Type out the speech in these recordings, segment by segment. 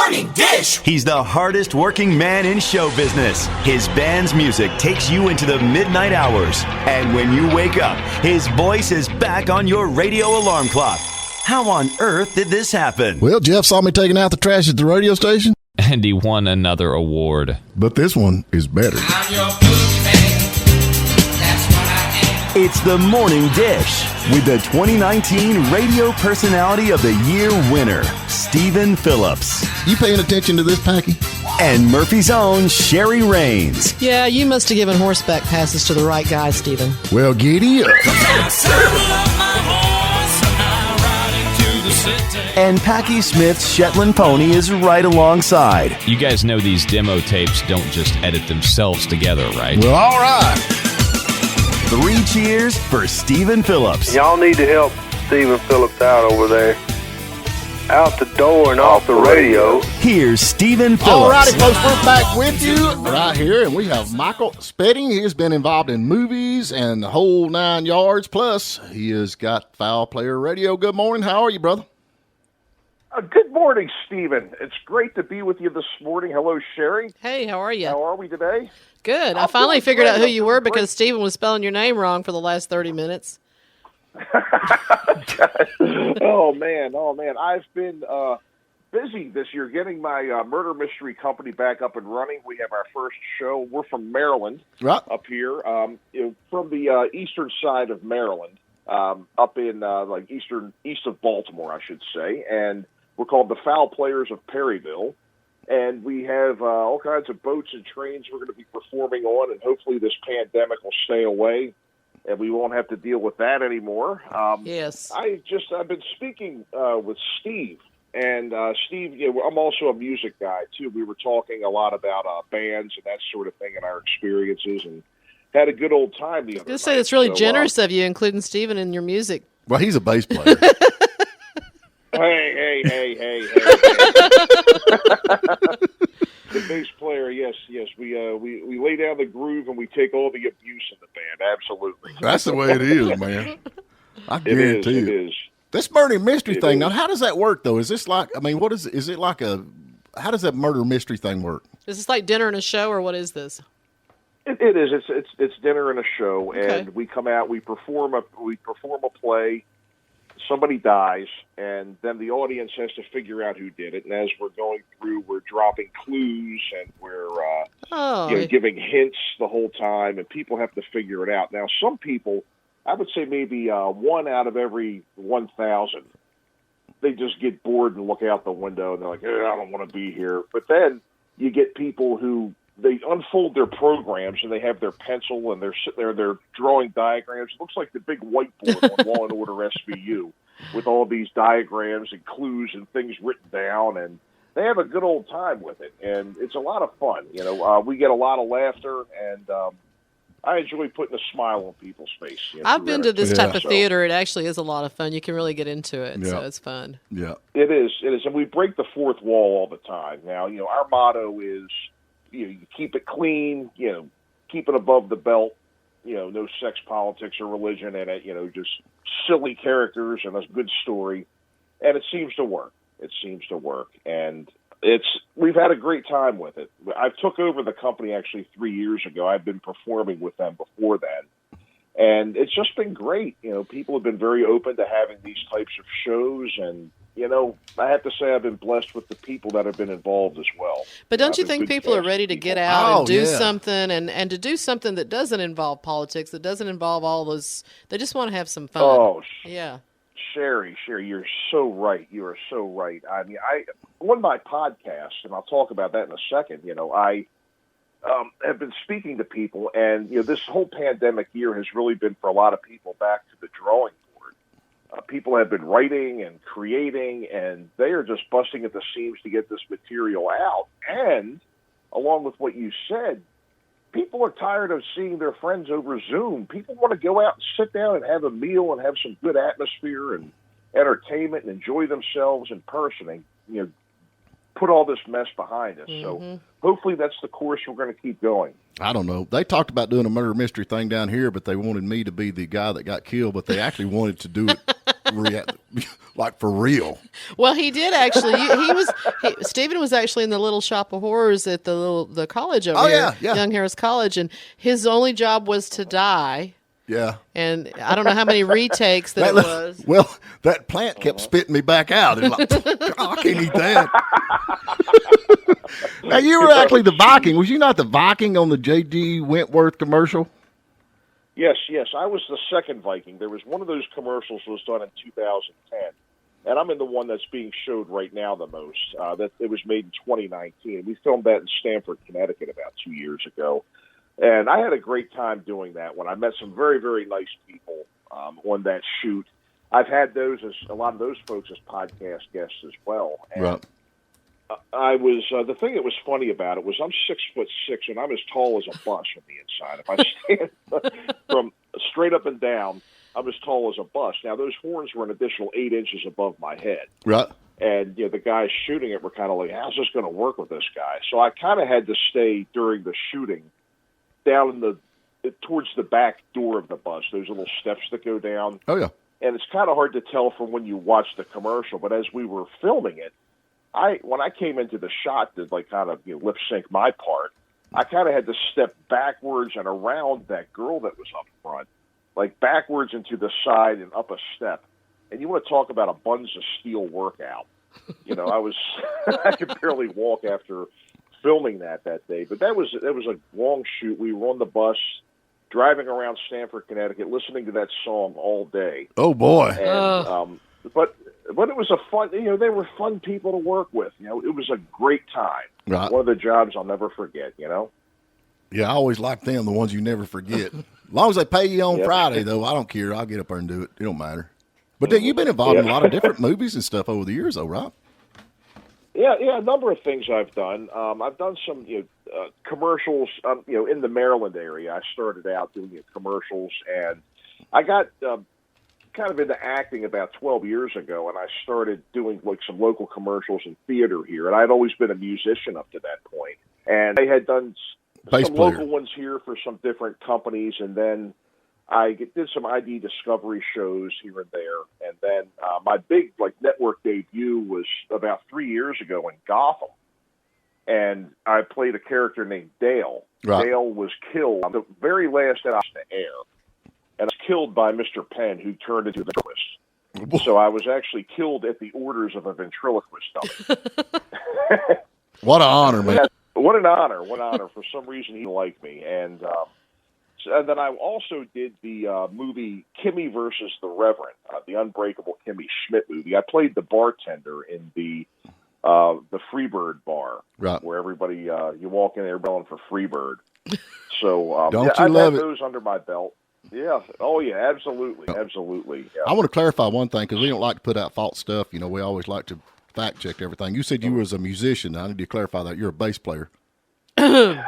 Morning Dish. He's the hardest working man in show business. His band's music takes you into the midnight hours. And when you wake up, his voice is back on your radio alarm clock. How on earth did this happen? Well, Jeff saw me taking out the trash at the radio station. And he won another award. But this one is better. I'm your boogeyman. That's what I am. It's the Morning Dish with the 2019 Radio Personality of the Year winner, Stephen Phillips. You paying attention to this, Packy? And Murphy's own Sherry Raines. Yeah, you must have given horseback passes to the right guy, Stephen. Well, giddy up. And Packy Smith's Shetland pony is right alongside. You guys know these demo tapes don't just edit themselves together, right? Well, all right. 3 cheers for Stephen Phillips. Y'all need to help Stephen Phillips out over there. Out the door and off the radio. Here's Stephen Phillips. All righty, folks, we're back with you right here, and we have Michael Spedden. He has been involved in movies and the whole 9 yards, plus he has got Fowl Player Radio. Good morning. How are you, brother? Good morning, Stephen. It's great to be with you this morning. Hello, Sherry. Hey, how are you? How are we today? Good. I I'm finally doing figured great. out who you I'm were doing because Stephen was spelling your name wrong for the last 30 minutes. Oh, man. I've been busy this year getting my murder mystery company back up and running. We have our first show. We're from Maryland, Right. up here, from the eastern side of Maryland, up in east of Baltimore, I should say. And we're called the Fowl Players of Perryville. And we have all kinds of boats and trains we're going to be performing on, and hopefully this pandemic will stay away and we won't have to deal with that anymore. Yes. I've been speaking with Steve, and Steve, I'm also a music guy too. We were talking a lot about bands and that sort of thing and our experiences, and had a good old time the other night. I was going to say, it's really generous of you, including Stephen in your music. Well, he's a bass player. Hey. The bass player, yes. We lay down the groove and we take all the abuse in the band. Absolutely. That's the way it is, man. I guarantee It you. is. This murder mystery It thing, is. now, how does that work, though? Is this like, what is it like how does that murder mystery thing work? Is this like dinner and a show, or what is this? It is. It's dinner and a show, Okay. and we come out. We perform a play. Somebody dies, and then the audience has to figure out who did it. And as we're going through, we're dropping clues, and we're giving hints the whole time, and people have to figure it out. Now, some people, I would say maybe 1 out of every 1,000, they just get bored and look out the window, and they're like, I don't want to be here. But then you get people who they unfold their programs, and they have their pencil, and they're sitting there, they're drawing diagrams. It looks like the big whiteboard on Law and Order SVU with all these diagrams and clues and things written down, and they have a good old time with it, and it's a lot of fun. We get a lot of laughter, and I enjoy putting a smile on people's face. I've been to this type of So- theater. It actually is a lot of fun. You can really get into it, Yeah. so it's fun. Yeah. It is, and we break the fourth wall all the time. Now, our motto is, you keep it clean, keep it above the belt, no sex, politics, or religion in it, just silly characters and a good story. And it seems to work. And we've had a great time with it. I took over the company actually 3 years ago. I've been performing with them before then. And it's just been great. People have been very open to having these types of shows, and I have to say I've been blessed with the people that have been involved as well. But don't you I've been think good people are cast ready to people. get out and do yeah. something and to do something that doesn't involve politics, that doesn't involve all those, they just want to have some fun. Oh, yeah. Sherry, you're so right. You are so right. I mean, on my podcast, and I'll talk about that in a second, I have been speaking to people, and this whole pandemic year has really been for a lot of people back to the drawing board. People have been writing and creating, and they are just busting at the seams to get this material out. And along with what you said, people are tired of seeing their friends over Zoom. People want to go out and sit down and have a meal and have some good atmosphere and entertainment and enjoy themselves in person and, put all this mess behind us. Mm-hmm. So hopefully that's the course we're going to keep going. I don't know. They talked about doing a murder mystery thing down here, but they wanted me to be the guy that got killed, but they actually wanted to do it like for real. Well, he did actually. Stephen was actually in the Little Shop of Horrors at the college over here, Young Harris College, and his only job was to die. Yeah. And I don't know how many retakes that it was. Well, that plant kept spitting me back out. It's like, I can't eat that. Now, you were actually the Viking. Was you not the Viking on the J.D. Wentworth commercial? Yes. I was the second Viking. There was one of those commercials was done in 2010, and I'm in the one that's being showed right now the most. That it was made in 2019. We filmed that in Stamford, Connecticut about 2 years ago. And I had a great time doing that one. I met some very, very nice people on that shoot. I've had a lot of those folks as podcast guests as well. And right. I was the thing that was funny about it was I'm 6'6" and I'm as tall as a bus on the inside. If I stand from straight up and down, I'm as tall as a bus. Now those horns were an additional 8 inches above my head. Right. And the guys shooting it were kind of like, how's this going to work with this guy? So I kind of had to stay during the shooting down towards the back door of the bus, those little steps that go down. Oh, yeah. And it's kind of hard to tell from when you watch the commercial, but as we were filming it, when I came into the shot to kind of lip sync my part, I kind of had to step backwards and around that girl that was up front, like backwards and to the side and up a step. And you want to talk about a buns of steel workout. I could barely walk after filming that day, but that was a long shoot. We were on the bus driving around Stamford, Connecticut, listening to that song all day. Oh boy! And, but it was a fun. They were fun people to work with. It was a great time. Right. One of the jobs I'll never forget. Yeah, I always like them, the ones you never forget. As long as they pay you on Friday, though, I don't care. I'll get up there and do it. It don't matter. But you've been involved in a lot of different movies and stuff over the years, though, right? Yeah, a number of things I've done. I've done some commercials, in the Maryland area. I started out doing commercials, and I got kind of into acting about 12 years ago, and I started doing some local commercials in theater here. And I'd always been a musician up to that point. And I had done some local ones here for some different companies, and then I did some ID Discovery shows here and there. And then my big network debut was about 3 years ago in Gotham. And I played a character named Dale. Right. Dale was killed on the very last episode to air. And I was killed by Mr. Penn, who turned into a ventriloquist. So I was actually killed at the orders of a ventriloquist dummy. What an honor, man. What an honor. For some reason, he liked me. And then I also did the movie Kimmy versus the Reverend, the Unbreakable Kimmy Schmidt movie. I played the bartender in the Freebird bar, right, where everybody you walk in there belling for Freebird. So I've had love it? Those under my belt. Yeah. Oh yeah. Absolutely. Yeah. I want to clarify one thing because we don't like to put out false stuff. We always like to fact check everything. You said you was a musician. I need to clarify that you're a bass player. Come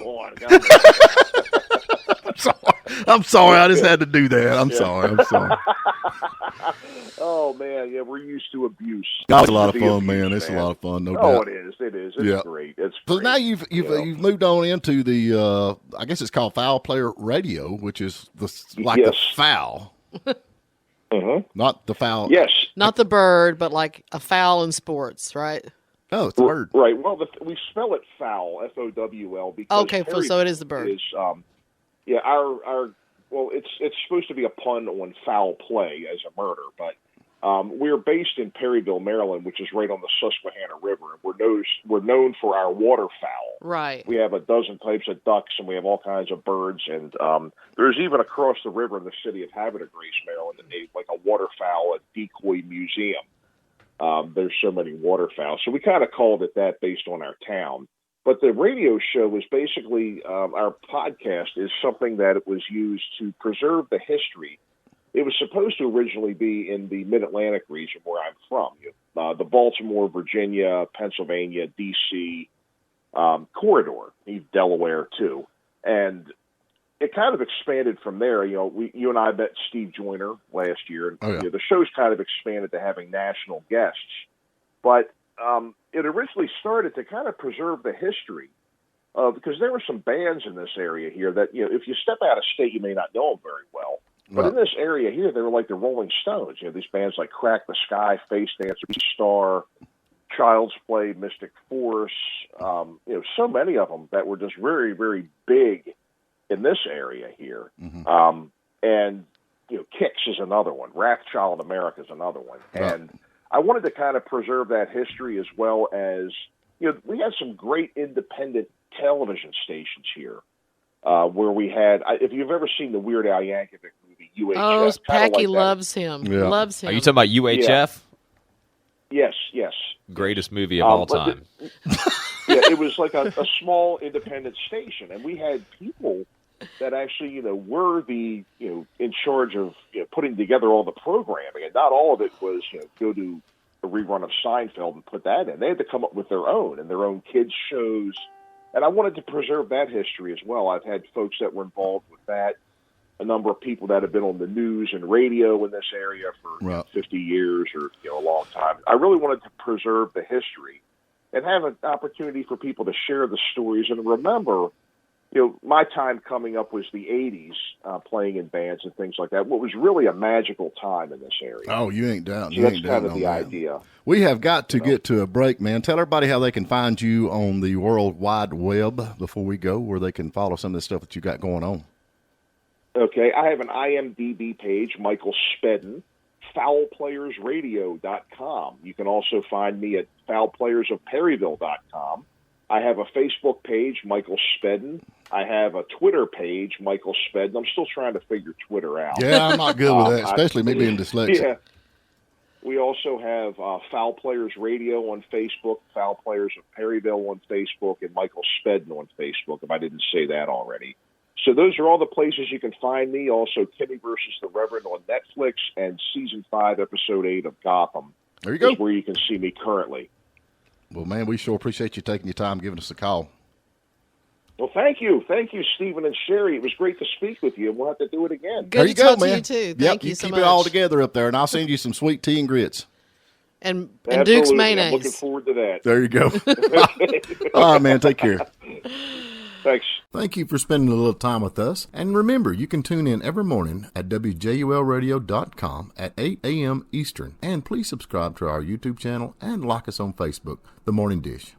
on. I'm sorry. I just had to do that. I'm sorry. Oh man, yeah, we're used to abuse. It's a lot of fun, man. It's a lot of fun, no doubt. Oh, it is. It's great. It's so great. now you've moved on into the I guess it's called Fowl Player Radio, which is the fowl. Not the fowl. Yes. Not the bird, but like a fowl in sports, right? Oh, it's the bird. Right. Well, we spell it fowl, F-O-W-L, because okay, so it is the bird. It's supposed to be a pun on foul play as a murder, but we're based in Perryville, Maryland, which is right on the Susquehanna River, and we're known for our waterfowl. Right. We have a dozen types of ducks, and we have all kinds of birds, and there's even across the river in the city of Havre de Grace, Maryland, like a waterfowl, a decoy museum. There's so many waterfowl, so we kind of called it that based on our town. But the radio show is basically our podcast is something that it was used to preserve the history. It was supposed to originally be in the Mid-Atlantic region where I'm from, the Baltimore, Virginia, Pennsylvania, D.C. corridor, even Delaware too. And it kind of expanded from there. You and I met Steve Joyner last year. And, the show's kind of expanded to having national guests. But it originally started to kind of preserve the history because there were some bands in this area here that, if you step out of state, you may not know them very well. But in this area here, they were like the Rolling Stones. You know, these bands like Crack the Sky, Face Dancer, Star, Child's Play, Mystic Force, you know, so many of them that were just very, very big in this area here. Mm-hmm. And, you know, Kix is another one. Wrathchild America is another one. Right. And I wanted to kind of preserve that history as well as, you know, we had some great independent television stations here where we had, if you've ever seen the Weird Al Yankovic movie, UHF. Oh, Packy like loves him. Yeah. Loves him. Are you talking about UHF? Yes, yes. Greatest movie of all time. Yeah, it was like a small independent station, and we had people that actually, you know, were the, you know, in charge of, you know, putting together all the programming, and not all of it was, you know, go to a rerun of Seinfeld and put that in. They had to come up with their own and their own kids shows, and I wanted to preserve that history as well. I've had folks that were involved with that, a number of people that have been on the news and radio in this area for 50 years or, you know, a long time. I really wanted to preserve the history and have an opportunity for people to share the stories and remember, you know, my time coming up was the 80s, playing in bands and things like that. What was really a magical time in this area. Oh, you ain't doubting. So that's kind of the idea. We have got to get to a break, man. Tell everybody how they can find you on the World Wide Web before we go, where they can follow some of the stuff that you got going on. Okay, I have an IMDb page, Michael Spedden, foulplayersradio.com. You can also find me at foulplayersofperryville.com. I have a Facebook page, Michael Spedden. I have a Twitter page, Michael Spedden. I'm still trying to figure Twitter out. Yeah, I'm not good with that, especially me being dyslexic. Yeah. We also have Foul Players Radio on Facebook, Foul Players of Perryville on Facebook, and Michael Spedden on Facebook, if I didn't say that already. So those are all the places you can find me. Also, Timmy versus the Reverend on Netflix and Season 5, Episode 8 of Gotham. There you go. Is where you can see me currently. Well, man, we sure appreciate you taking your time giving us a call. Well, thank you. Thank you, Stephen and Sherry. It was great to speak with you, and we'll have to do it again. Good to talk man. to you, too. Yep, Thank you so keep much. it all together up there, and I'll send you some sweet tea and grits. And Absolutely. Duke's mayonnaise. I'm looking forward to that. There you go. All right, man, take care. Thanks. Thank you for spending a little time with us. And remember, you can tune in every morning at WJULradio.com at 8 a.m. Eastern. And please subscribe to our YouTube channel and like us on Facebook, The Morning Dish.